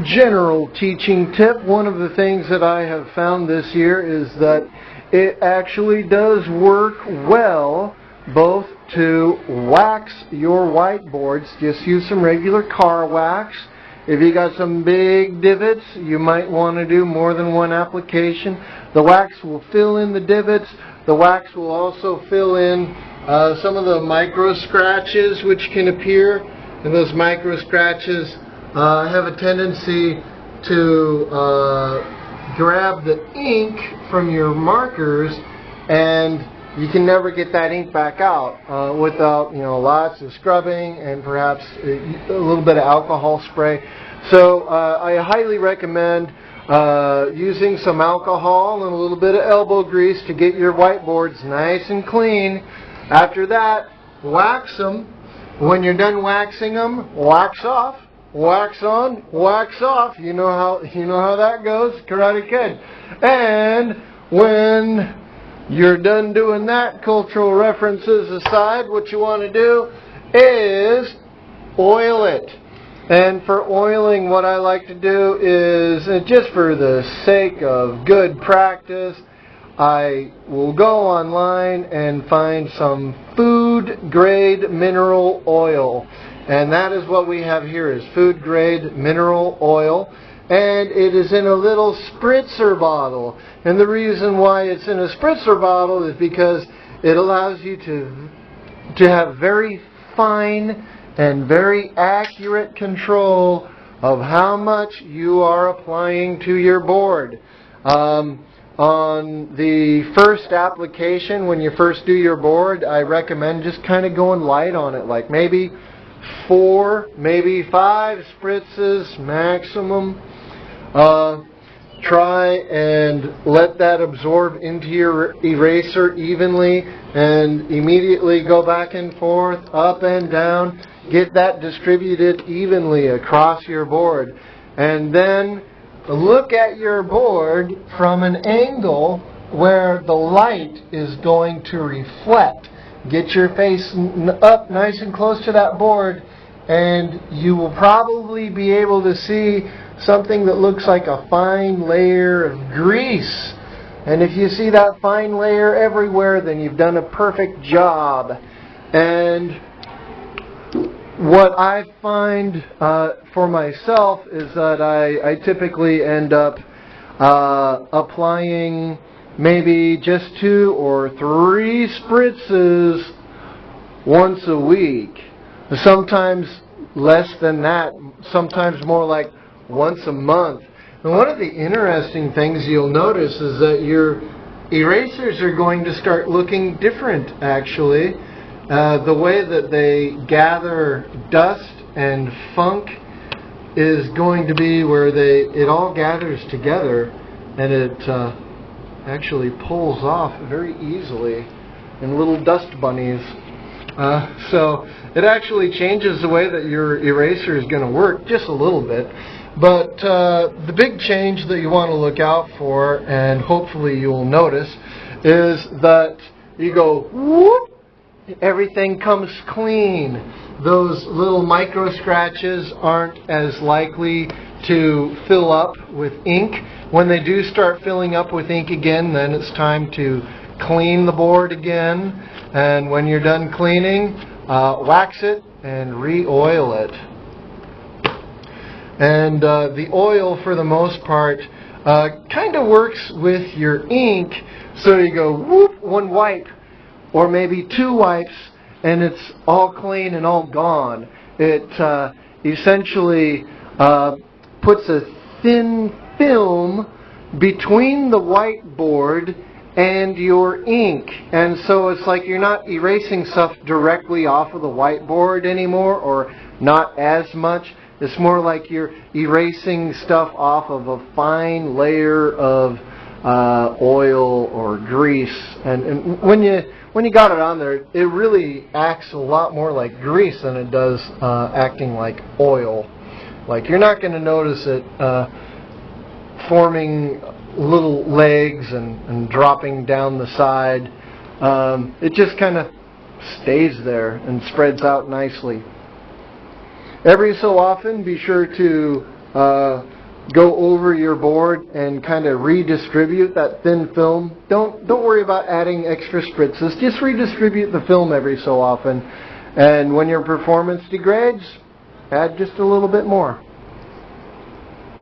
general teaching tip. One of the things that I have found this year is that it actually does work well both to wax your whiteboards. Just use some regular car wax. If you got some big divots, you might want to do more than one application. The wax will fill in the divots. The wax will also fill in some of the micro scratches which can appear. And those micro scratches have a tendency to grab the ink from your markers, and you can never get that ink back out without lots of scrubbing and perhaps a little bit of alcohol spray. So I highly recommend using some alcohol and a little bit of elbow grease to get your whiteboards nice and clean. After that, wax them. When you're done waxing them, wax off. Wax on, wax off. You know how that goes, Karate Kid. And when you're done doing that, cultural references aside, what you want to do is oil it. And for oiling, what I like to do is, just for the sake of good practice, I will go online and find some food-grade mineral oil. And that is what we have here, is food-grade mineral oil. And it is in a little spritzer bottle. And the reason why it's in a spritzer bottle is because it allows you to have very fine and very accurate control of how much you are applying to your board. On the first application, when you first do your board, I recommend just kind of going light on it, like maybe 4, maybe 5 spritzes maximum. Try and let that absorb into your eraser evenly, and immediately go back and forth, up and down. Get that distributed evenly across your board. And then look at your board from an angle where the light is going to reflect. Get your face up nice and close to that board, and you will probably be able to see something that looks like a fine layer of grease. And if you see that fine layer everywhere, then you've done a perfect job. And what I find for myself is that I typically end up applying maybe just 2 or 3 spritzes once a week. Sometimes less than that, sometimes more like once a month. And one of the interesting things you'll notice is that your erasers are going to start looking different, actually. The way that they gather dust and funk is going to be where it all gathers together, and it actually pulls off very easily in little dust bunnies. So it actually changes the way that your eraser is going to work just a little bit. But the big change that you want to look out for, and hopefully you will notice, is that you go whoop, everything comes clean. Those little micro scratches aren't as likely to fill up with ink. When they do start filling up with ink again, then it's time to clean the board again. And when you're done cleaning, wax it and re-oil it. And the oil, for the most part, kind of works with your ink. So you go whoop, 1 wipe, or maybe 2 wipes, and it's all clean and all gone. It essentially puts a thin film between the whiteboard and your ink. And so it's like you're not erasing stuff directly off of the whiteboard anymore, or not as much. It's more like you're erasing stuff off of a fine layer of oil or grease. And when you got it on there, it really acts a lot more like grease than it does acting like oil. Like, you're not going to notice it forming little legs and dropping down the side. It just kind of stays there and spreads out nicely. Every so often, be sure to go over your board and kind of redistribute that thin film. Don't worry about adding extra spritzes. Just redistribute the film every so often. And when your performance degrades, add just a little bit more.